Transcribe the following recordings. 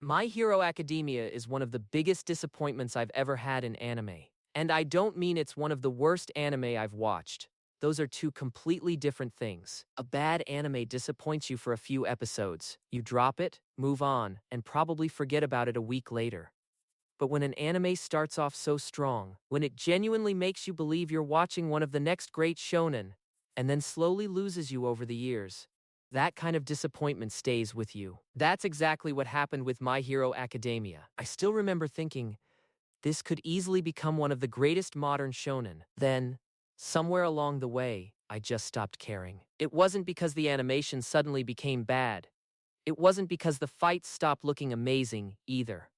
My Hero Academia is one of the biggest disappointments I've ever had in anime. And I don't mean it's one of the worst anime I've watched. Those are two completely different things. A bad anime disappoints you for a few episodes. You drop it, move on, and probably forget about it a week later. But when an anime starts off so strong, when it genuinely makes you believe you're watching one of the next great shonen, and then slowly loses you over the years, that kind of disappointment stays with you. That's exactly what happened with My Hero Academia. I still remember thinking, this could easily become one of the greatest modern shonen. Then, somewhere along the way, I just stopped caring. It wasn't because the animation suddenly became bad. It wasn't because the fights stopped looking amazing, either.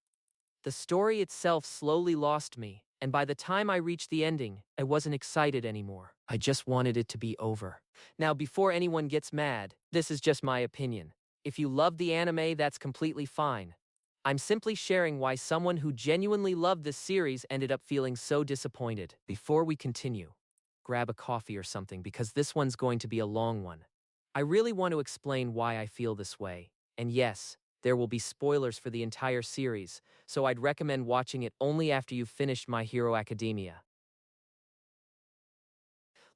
The story itself slowly lost me, and by the time I reached the ending, I wasn't excited anymore. I just wanted it to be over. Now, before anyone gets mad, this is just my opinion. If you love the anime, that's completely fine. I'm simply sharing why someone who genuinely loved this series ended up feeling so disappointed. Before we continue, grab a coffee or something because this one's going to be a long one. I really want to explain why I feel this way. And yes, there will be spoilers for the entire series, so I'd recommend watching it only after you've finished My Hero Academia.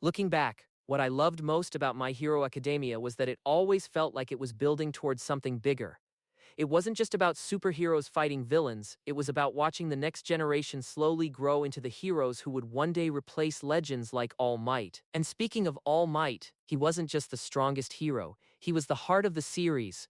Looking back, what I loved most about My Hero Academia was that it always felt like it was building towards something bigger. It wasn't just about superheroes fighting villains, it was about watching the next generation slowly grow into the heroes who would one day replace legends like All Might. And speaking of All Might, he wasn't just the strongest hero, he was the heart of the series.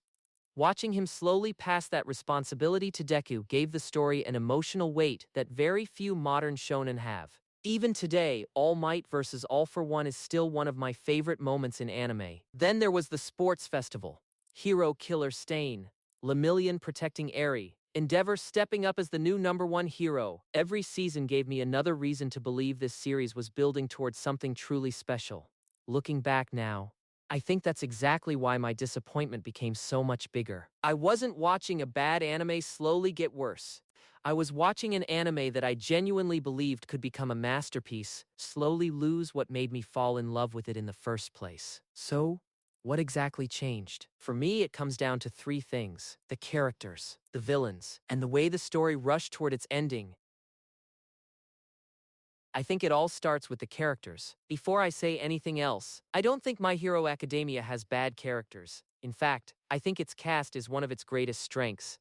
Watching him slowly pass that responsibility to Deku gave the story an emotional weight that very few modern shonen have. Even today, All Might versus All for One is still one of my favorite moments in anime. Then there was the sports festival. Hero Killer Stain, Lemillion protecting Eri, Endeavor stepping up as the new #1 hero. Every season gave me another reason to believe this series was building towards something truly special. Looking back now, I think that's exactly why my disappointment became so much bigger. I wasn't watching a bad anime slowly get worse. I was watching an anime that I genuinely believed could become a masterpiece, slowly lose what made me fall in love with it in the first place. So, what exactly changed? For me, it comes down to three things: the characters, the villains, and the way the story rushed toward its ending. I think it all starts with the characters. Before I say anything else, I don't think My Hero Academia has bad characters. In fact, I think its cast is one of its greatest strengths.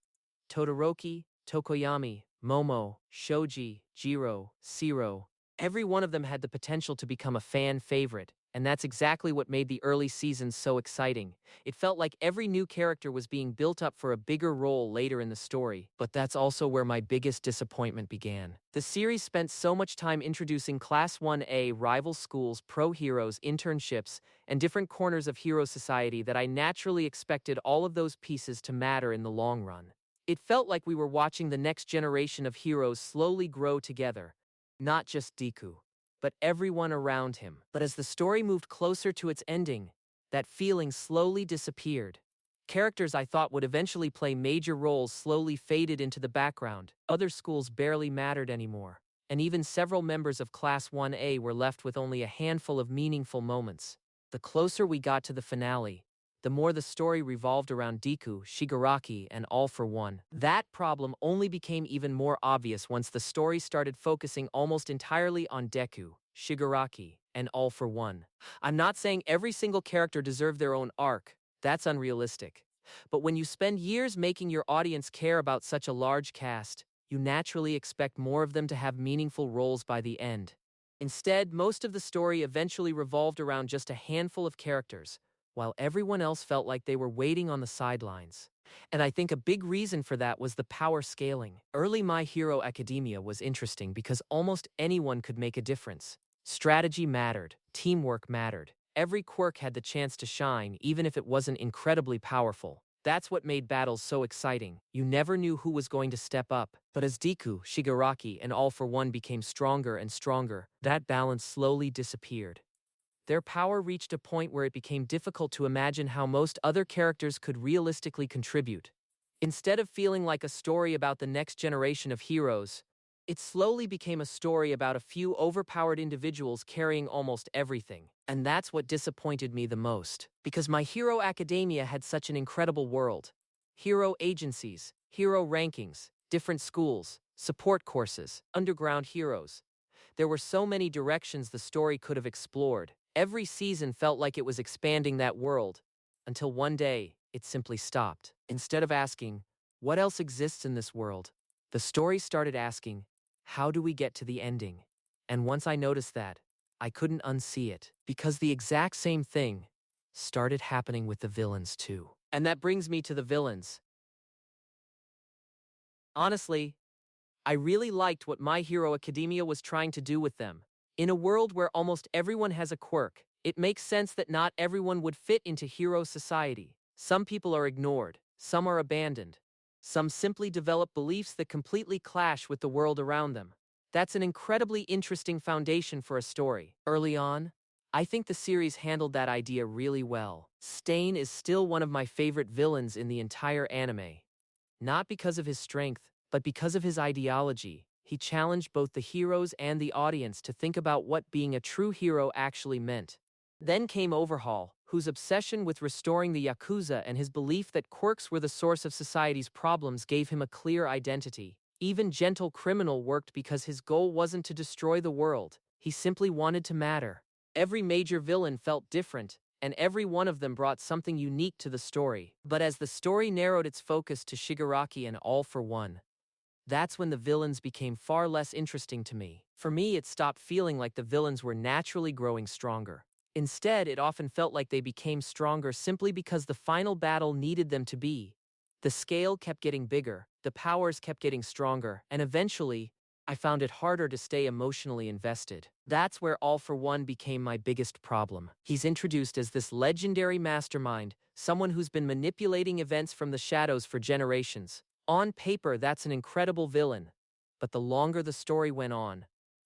Todoroki, Tokoyami, Momo, Shoji, Jiro, Siro. Every one of them had the potential to become a fan favorite, and that's exactly what made the early seasons so exciting. It felt like every new character was being built up for a bigger role later in the story, but that's also where my biggest disappointment began. The series spent so much time introducing Class 1A rival schools, pro-heroes, internships, and different corners of hero society that I naturally expected all of those pieces to matter in the long run. It felt like we were watching the next generation of heroes slowly grow together, not just Deku, but everyone around him. But as the story moved closer to its ending, that feeling slowly disappeared. Characters I thought would eventually play major roles slowly faded into the background. Other schools barely mattered anymore, and even several members of Class 1A were left with only a handful of meaningful moments. The closer we got to the finale, the more the story revolved around Deku, Shigaraki, and All for One. That problem only became even more obvious once the story started focusing almost entirely on Deku, Shigaraki, and All for One. I'm not saying every single character deserved their own arc. That's unrealistic. But when you spend years making your audience care about such a large cast, you naturally expect more of them to have meaningful roles by the end. Instead, most of the story eventually revolved around just a handful of characters, while everyone else felt like they were waiting on the sidelines. And I think a big reason for that was the power scaling. Early My Hero Academia was interesting because almost anyone could make a difference. Strategy mattered, teamwork mattered. Every quirk had the chance to shine, even if it wasn't incredibly powerful. That's what made battles so exciting. You never knew who was going to step up. But as Deku, Shigaraki, and All for One became stronger and stronger, that balance slowly disappeared. Their power reached a point where it became difficult to imagine how most other characters could realistically contribute. Instead of feeling like a story about the next generation of heroes, it slowly became a story about a few overpowered individuals carrying almost everything. And that's what disappointed me the most. Because My Hero Academia had such an incredible world. Hero agencies, Hero rankings, different schools, support courses, underground heroes. There were so many directions the story could have explored. Every season felt like it was expanding that world, until one day, it simply stopped. Instead of asking, what else exists in this world? The story started asking, how do we get to the ending? And once I noticed that, I couldn't unsee it, because the exact same thing started happening with the villains too. And that brings me to the villains. Honestly, I really liked what My Hero Academia was trying to do with them. In a world where almost everyone has a quirk, it makes sense that not everyone would fit into hero society. Some people are ignored, some are abandoned. Some simply develop beliefs that completely clash with the world around them. That's an incredibly interesting foundation for a story. Early on, I think the series handled that idea really well. Stain is still one of my favorite villains in the entire anime. Not because of his strength, but because of his ideology. He challenged both the heroes and the audience to think about what being a true hero actually meant. Then came Overhaul, whose obsession with restoring the Yakuza and his belief that quirks were the source of society's problems gave him a clear identity. Even Gentle Criminal worked because his goal wasn't to destroy the world, he simply wanted to matter. Every major villain felt different, and every one of them brought something unique to the story. But as the story narrowed its focus to Shigaraki and All for One, that's when the villains became far less interesting to me. For me, it stopped feeling like the villains were naturally growing stronger. Instead, it often felt like they became stronger simply because the final battle needed them to be. The scale kept getting bigger, the powers kept getting stronger, and eventually, I found it harder to stay emotionally invested. That's where All for One became my biggest problem. He's introduced as this legendary mastermind, someone who's been manipulating events from the shadows for generations. On paper, that's an incredible villain, but the longer the story went on,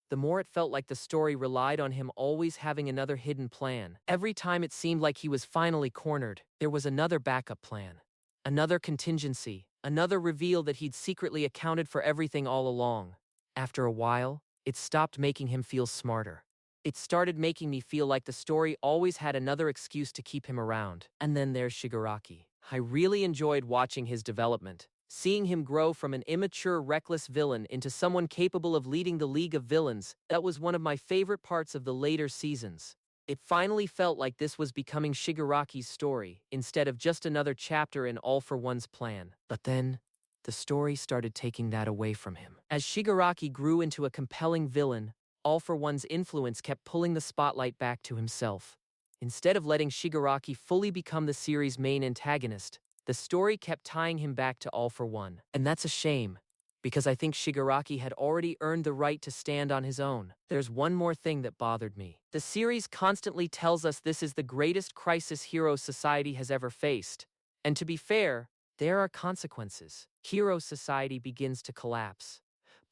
the more it felt like the story relied on him always having another hidden plan. Every time it seemed like he was finally cornered, there was another backup plan, another contingency, another reveal that he'd secretly accounted for everything all along. After a while, it stopped making him feel smarter. It started making me feel like the story always had another excuse to keep him around. And then there's Shigaraki. I really enjoyed watching his development. Seeing him grow from an immature, reckless villain into someone capable of leading the League of Villains, that was one of my favorite parts of the later seasons. It finally felt like this was becoming Shigaraki's story, instead of just another chapter in All for One's plan. But then, the story started taking that away from him. As Shigaraki grew into a compelling villain, All for One's influence kept pulling the spotlight back to himself. Instead of letting Shigaraki fully become the series' main antagonist, the story kept tying him back to All for One. And that's a shame, because I think Shigaraki had already earned the right to stand on his own. There's one more thing that bothered me. The series constantly tells us this is the greatest crisis hero society has ever faced. And to be fair, there are consequences. Hero society begins to collapse.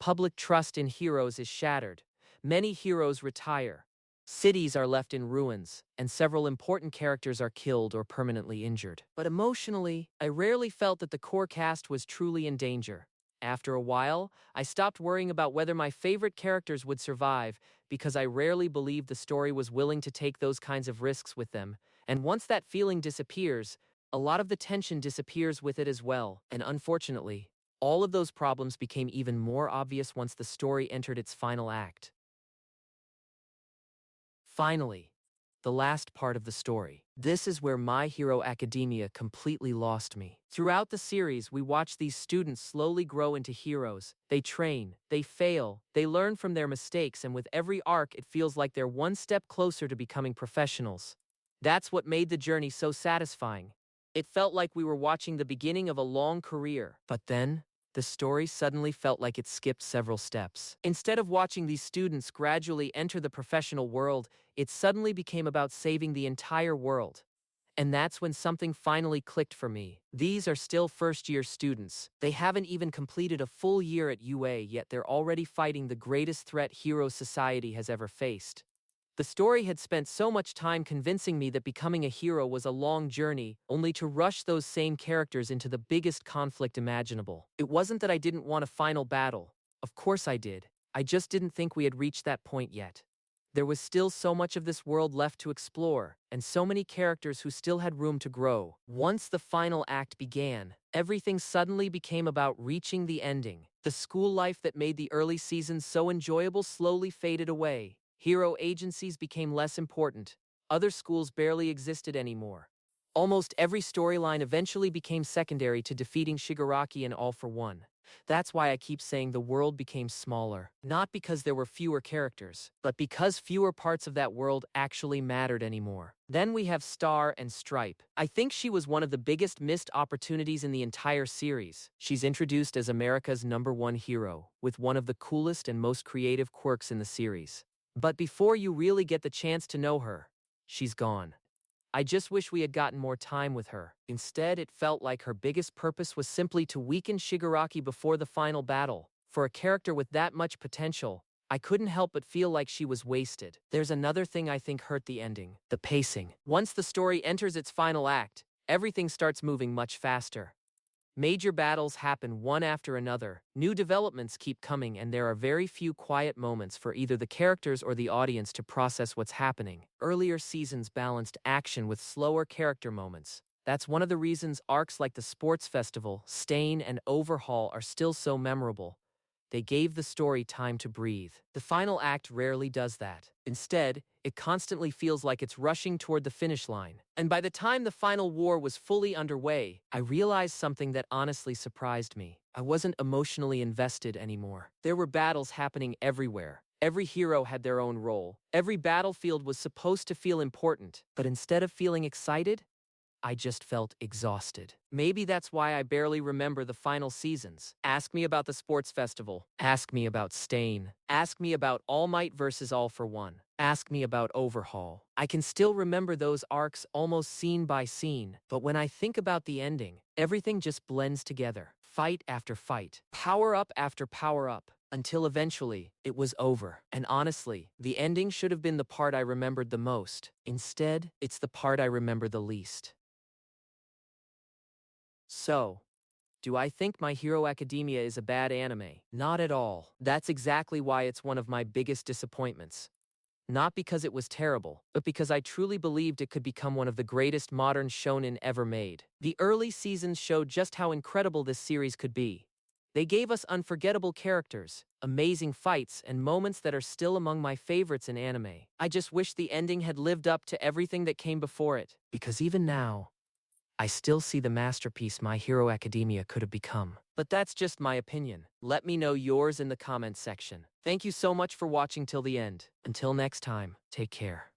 Public trust in heroes is shattered. Many heroes retire. Cities are left in ruins, and several important characters are killed or permanently injured. But emotionally, I rarely felt that the core cast was truly in danger. After a while, I stopped worrying about whether my favorite characters would survive, because I rarely believed the story was willing to take those kinds of risks with them. And once that feeling disappears, a lot of the tension disappears with it as well. And unfortunately, all of those problems became even more obvious once the story entered its final act. Finally, the last part of the story. This is where My Hero Academia completely lost me. Throughout the series, we watch these students slowly grow into heroes. They train, they fail, they learn from their mistakes, and with every arc, it feels like they're one step closer to becoming professionals. That's what made the journey so satisfying. It felt like we were watching the beginning of a long career. But then, the story suddenly felt like it skipped several steps. Instead of watching these students gradually enter the professional world, it suddenly became about saving the entire world. And that's when something finally clicked for me. These are still first-year students. They haven't even completed a full year at UA, yet they're already fighting the greatest threat hero society has ever faced. The story had spent so much time convincing me that becoming a hero was a long journey, only to rush those same characters into the biggest conflict imaginable. It wasn't that I didn't want a final battle. Of course I did. I just didn't think we had reached that point yet. There was still so much of this world left to explore, and so many characters who still had room to grow. Once the final act began, everything suddenly became about reaching the ending. The school life that made the early seasons so enjoyable slowly faded away. Hero agencies became less important. Other schools barely existed anymore. Almost every storyline eventually became secondary to defeating Shigaraki and All for One. That's why I keep saying the world became smaller. Not because there were fewer characters, but because fewer parts of that world actually mattered anymore. Then we have Star and Stripe. I think she was one of the biggest missed opportunities in the entire series. She's introduced as America's #1 hero, with one of the coolest and most creative quirks in the series. But before you really get the chance to know her, she's gone. I just wish we had gotten more time with her. Instead, it felt like her biggest purpose was simply to weaken Shigaraki before the final battle. For a character with that much potential, I couldn't help but feel like she was wasted. There's another thing I think hurt the ending: the pacing. Once the story enters its final act, everything starts moving much faster. Major battles happen one after another, new developments keep coming, and there are very few quiet moments for either the characters or the audience to process what's happening. Earlier seasons balanced action with slower character moments. That's one of the reasons arcs like the Sports Festival, Stain, and Overhaul are still so memorable. They gave the story time to breathe. The final act rarely does that. Instead, it constantly feels like it's rushing toward the finish line. And by the time the final war was fully underway, I realized something that honestly surprised me. I wasn't emotionally invested anymore. There were battles happening everywhere. Every hero had their own role. Every battlefield was supposed to feel important. But instead of feeling excited, I just felt exhausted. Maybe that's why I barely remember the final seasons. Ask me about the Sports Festival. Ask me about Stain. Ask me about All Might versus All for One. Ask me about Overhaul. I can still remember those arcs almost scene by scene, but when I think about the ending, everything just blends together. Fight after fight. Power up after power up. Until eventually, it was over. And honestly, the ending should have been the part I remembered the most. Instead, it's the part I remember the least. So, do I think My Hero Academia is a bad anime? Not at all. That's exactly why it's one of my biggest disappointments. Not because it was terrible, but because I truly believed it could become one of the greatest modern shonen ever made. The early seasons showed just how incredible this series could be. They gave us unforgettable characters, amazing fights, and moments that are still among my favorites in anime. I just wish the ending had lived up to everything that came before it, because even now, I still see the masterpiece My Hero Academia could have become. But that's just my opinion. Let me know yours in the comments section. Thank you so much for watching till the end. Until next time, take care.